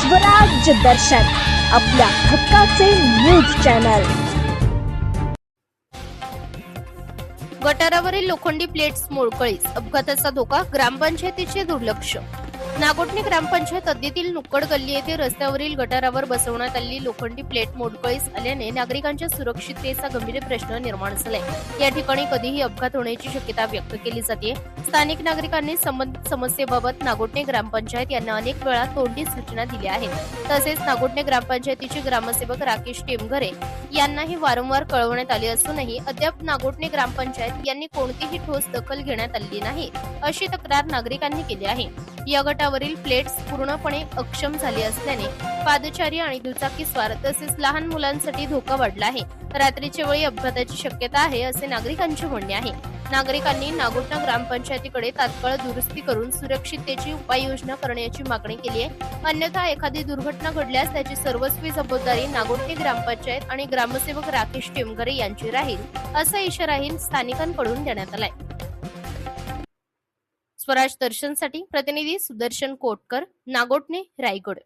स्वराज्य दर्शन आपल्या हक्काचे न्यूज चॅनल। गटारावरील लोखंडी प्लेट्स मोडकळीस, अपघाताचा धोका, ग्रामपंचायतीचे दुर्लक्ष। नागोठणे ग्रामपंचायत हद्दीतील नुक्कड गल्ली येथे रस्त्यावरील गटारावर बसवण्यात आलेली लोखंडी प्लेट मोडकळीस आल्याने नागरिकांच्या सुरक्षिततेचा गंभीर प्रश्न निर्माण झालाय। या ठिकाणी कधीही अपघात होण्याची शक्यता व्यक्त केली जाते। स्थानिक नागरिकांनी संबंधित समस्येबाबत नागोठणे ग्रामपंचायत यांना अनेक वेळा तोंडी सूचना दिल्या आहेत। तसेच नागोठणे ग्रामपंचायतीचे ग्रामसेवक राकेश टेमघरे यांनाही वारंवार कळवण्यात आले असूनही अद्याप नागोठणे ग्रामपंचायत यांनी कोणतीही ठोस दखल घेण्यात आलेली नाही, अशी तक्रार नागरिकांनी केली आहे। या गटावरील प्लेट्स पूर्णपणे अक्षम झाली असल्याने पादचारी आणि दुचाकीस्वार तसेच लहान मुलांसाठी धोका वाढला आहे। रात्रीच्या वेळी अपघाताची शक्यता आहे, असे नागरिकांचे म्हणणे आहे। नागरिकांनी नागोठणे ग्रामपंचायतीकडे तात्काळ दुरुस्ती करून सुरक्षिततेची उपाययोजना करण्याची मागणी केली आहे। अन्यथा एखादी दुर्घटना घडल्यास त्याची सर्वस्वी जबाबदारी नागोठणे ग्रामपंचायत आणि ग्रामसेवक राकेश टेमघरे यांची राहील, असा इशाराही स्थानिकांकडून देण्यात आलाय। स्वराज दर्शनसाठी प्रतिनिधी सुदर्शन कोटकर, नागोठणे, रायगड।